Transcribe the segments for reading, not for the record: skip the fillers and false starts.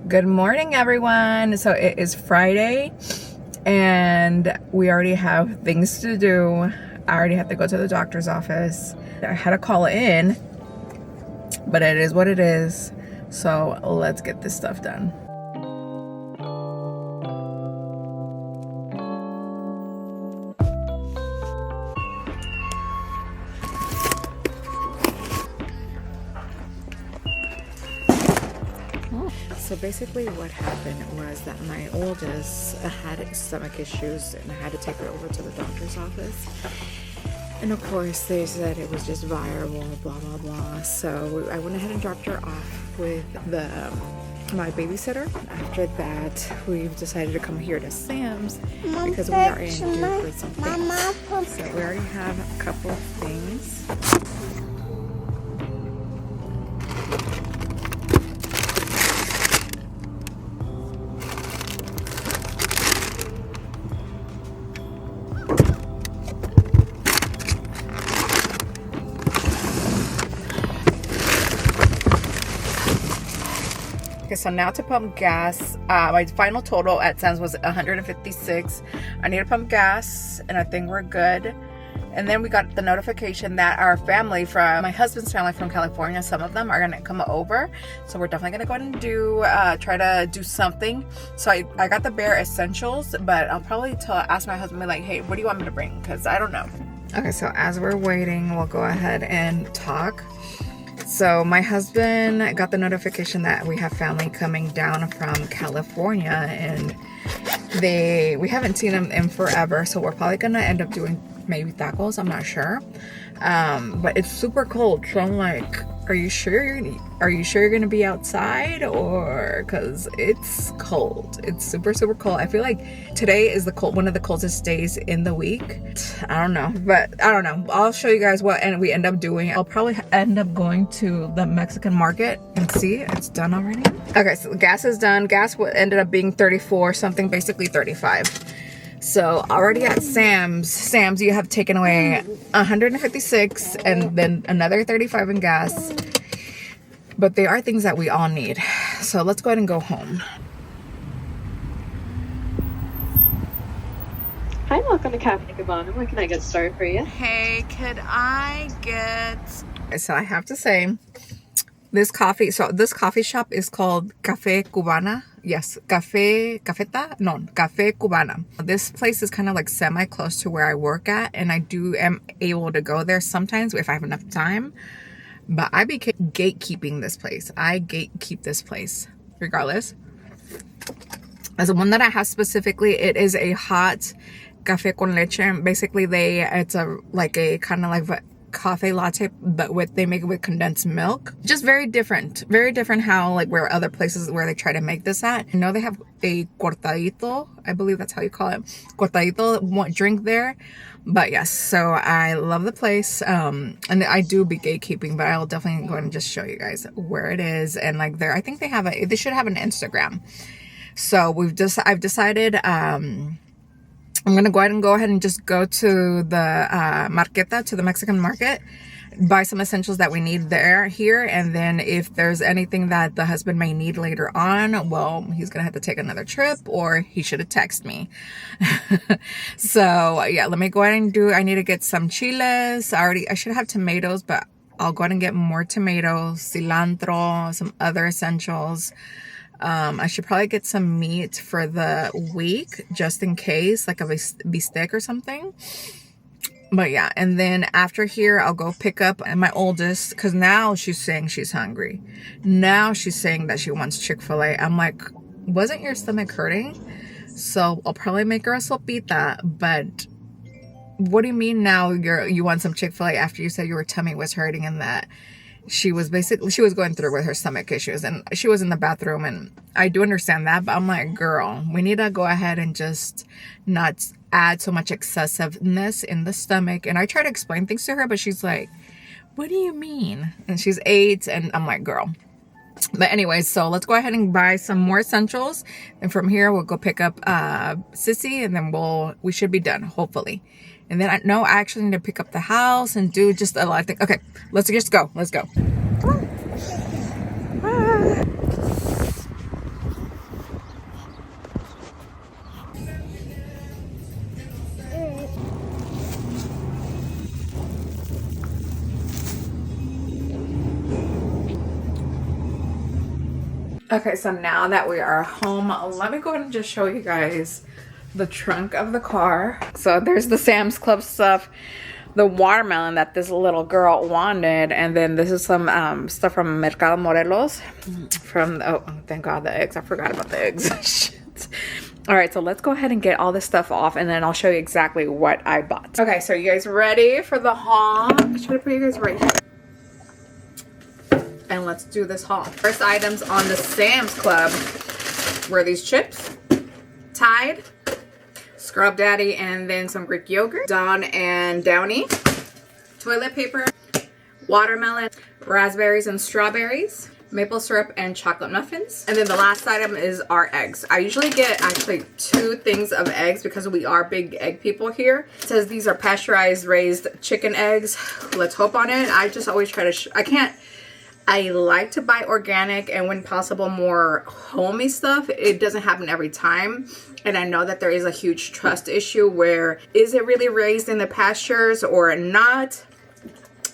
Good morning, everyone. So it is Friday and we already have things to do. I already have to go to the doctor's office. I had to call in, but it is what it is. So let's get this stuff done. So basically what happened was that my oldest had stomach issues and I had to take her over to the doctor's office. And of course they said it was just viral, blah, blah, blah. So I went ahead and dropped her off with my babysitter. After that, we've decided to come here to Sam's because we are in due for some things. So we already have a couple of things. Okay, so now to pump gas, my final total at Sam's was 156. I need to pump gas and I think we're good. And then we got the notification that our family from my husband's family from California, some of them are gonna come over. So we're definitely gonna go ahead and try to do something. So I got the bare essentials, but I'll probably ask my husband, like, hey, what do you want me to bring? Because I don't know. Okay, so as we're waiting, we'll go ahead and talk. So my husband got the notification that we have family coming down from California and we haven't seen them in forever, so we're probably gonna end up doing maybe tacos, I'm not sure. But it's super cold, so I'm like, are you sure you're gonna be outside? Or because it's cold, it's super cold. I feel like today is one of the coldest days in the week. I don't know, but I don't know, I'll show you guys what we end up doing. I'll probably end up going to the Mexican market and see. It's done already. Okay, so gas is done. Gas ended up being 34 something, basically 35. So already at Sam's you have taken away 156 and then another 35 in gas. But they are things that we all need. So let's go ahead and go home. Hi, welcome to Cafe Cabana. Where can I get started for you? Hey, could I get... So I have to say, this coffee shop is called Cafe Cubana. Yes, Cafe Cubana. This place is kind of like semi-close to where I work at, and I am able to go there sometimes if I have enough time. But I be gatekeeping this place. I gatekeep this place regardless. As the one that I have specifically, it is a hot cafe con leche. Basically, it's a kind of like coffee latte, but they make it with condensed milk. Just very different how like where other places where they try to make this at. I know they have a cortadito, I believe that's how you call it, cortadito drink there. But yes, so I love the place, and I do be gatekeeping, but I'll definitely go ahead and just show you guys where it is. And like I think they should have an Instagram. So I've decided I'm gonna go ahead and just go to the marqueta, to the Mexican market, buy some essentials that we need here, and then if there's anything that the husband may need later on, well, he's gonna have to take another trip, or he should have texted me. So yeah, let me go ahead and I need to get some chiles. I should have tomatoes, but I'll go ahead and get more tomatoes, cilantro, some other essentials. I should probably get some meat for the week just in case, like a bistec or something. But yeah, and then after here I'll go pick up my oldest, because now she's saying she's hungry. Now she's saying that she wants Chick-fil-A. I'm like, wasn't your stomach hurting? So I'll probably make her a sopita. But what do you mean now you want some Chick-fil-A after you said your tummy was hurting and that she was going through with her stomach issues and she was in the bathroom? And I do understand that, but I'm like, girl, we need to go ahead and just not add so much excessiveness in the stomach. And I try to explain things to her, but she's like, what do you mean? And she's 8, and I'm like, girl. But anyways, so let's go ahead and buy some more essentials, and from here we'll go pick up Sissy, and then we should be done, hopefully. And then I actually need to pick up the house and do just a lot of things. Okay, let's go. Come on. Okay, so now that we are home, let me go ahead and just show you guys the trunk of the car. So there's the Sam's Club stuff, the watermelon that this little girl wanted, and then this is some stuff from Mercado Morelos. From, oh, thank God, the eggs. I forgot about the eggs. Shit. All right, so let's go ahead and get all this stuff off, and then I'll show you exactly what I bought. Okay, so you guys ready for the haul? I'm trying to put you guys right here. And let's do this haul. First items on the Sam's Club were these chips, Tide, Scrub Daddy, and then some Greek yogurt, Dawn and Downy, toilet paper, watermelon, raspberries and strawberries, maple syrup, and chocolate muffins. And then the last item is our eggs. I usually get actually 2 things of eggs because we are big egg people here. It says these are pasteurized raised chicken eggs. Let's hope on it. I just always try to, I like to buy organic and when possible more homey stuff. It doesn't happen every time. And I know that there is a huge trust issue where is it really raised in the pastures or not?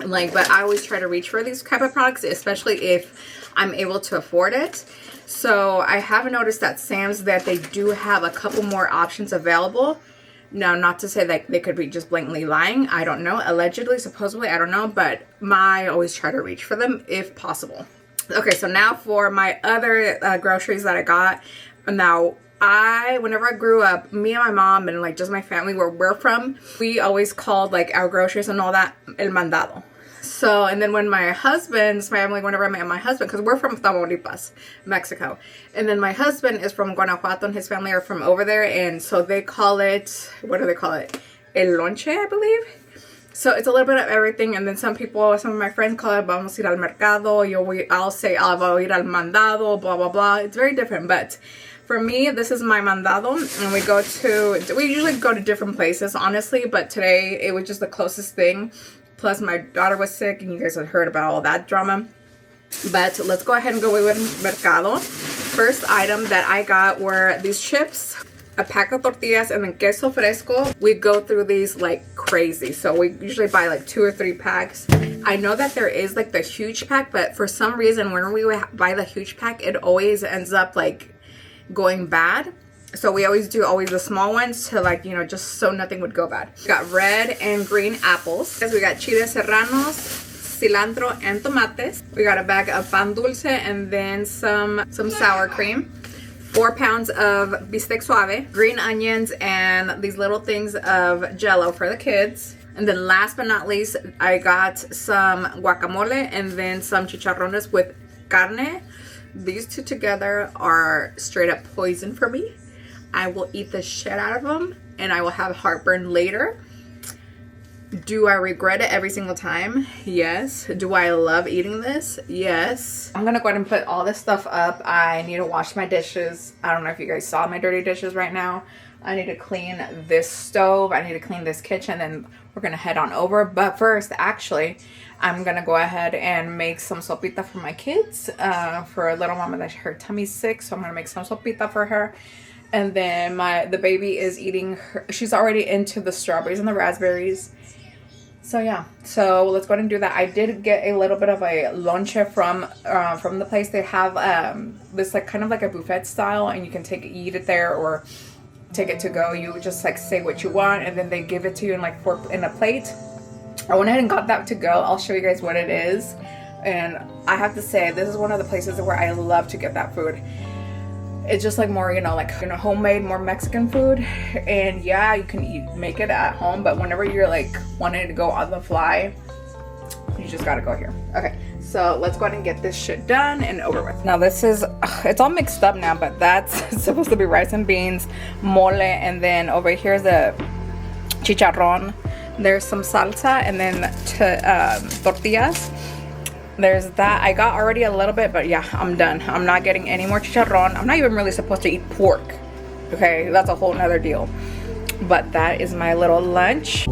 But I always try to reach for these type of products, especially if I'm able to afford it. So I have noticed at Sam's that they do have a couple more options available. Now, not to say that they could be just blatantly lying. I don't know. Allegedly, supposedly, I don't know. But I always try to reach for them if possible. Okay, so now for my other groceries that I got. Now, whenever I grew up, me and my mom and just my family where we're from, we always called our groceries and all that el mandado. So, and then when my husband's family, whenever I met my husband, because we're from Tamaulipas, Mexico, and then my husband is from Guanajuato and his family are from over there, and so they call it, what do they call it? El lonche, I believe. So it's a little bit of everything, and then some of my friends call it vamos a ir al mercado, I'll say voy a ir al mandado, blah, blah, blah. It's very different, but for me, this is my mandado, and we usually go to different places, honestly, but today it was just the closest thing. Plus, my daughter was sick, and you guys had heard about all that drama. But let's go ahead and go with Mercado. First item that I got were these chips, a pack of tortillas, and then queso fresco. We go through these like crazy. So we usually buy 2 or 3 packs. I know that there is the huge pack, but for some reason, when we buy the huge pack, it always ends up going bad. So we always do the small ones to just so nothing would go bad. We got red and green apples. We got chiles serranos, cilantro, and tomates. We got a bag of pan dulce and then some sour cream. 4 pounds of bistec suave, green onions, and these little things of Jell-O for the kids. And then last but not least, I got some guacamole and then some chicharrones with carne. These 2 together are straight up poison for me. I will eat the shit out of them and I will have heartburn later. Do I regret it every single time? Yes. Do I love eating this? Yes. I'm gonna go ahead and put all this stuff up. I need to wash my dishes. I don't know if you guys saw my dirty dishes right now. I need to clean this stove. I need to clean this kitchen, and we're gonna head on over. But first, actually, I'm gonna go ahead and make some sopita for my kids. For a little mama that her tummy's sick, so I'm gonna make some sopita for her. And then the baby is eating she's already into the strawberries and the raspberries. So yeah, so let's go ahead and do that. I did get a little bit of a lonche from the place. They have this kind of a buffet style, and you can eat it there or take it to go. You just say what you want, and then they give it to you in in a plate. I went ahead and got that to go. I'll show you guys what it is. And I have to say, this is one of the places where I love to get that food. It's just more, homemade, more Mexican food. And yeah, you can make it at home, but whenever you're wanting to go on the fly, you just gotta go here. Okay, so let's go ahead and get this shit done and over with. Now this is, it's all mixed up now, but that's supposed to be rice and beans, mole, and then over here is the chicharrón. There's some salsa, and then tortillas. There's that. I got already a little bit, but yeah, I'm done. I'm not getting any more chicharrón. I'm not even really supposed to eat pork. Okay, that's a whole nother deal. But that is my little lunch.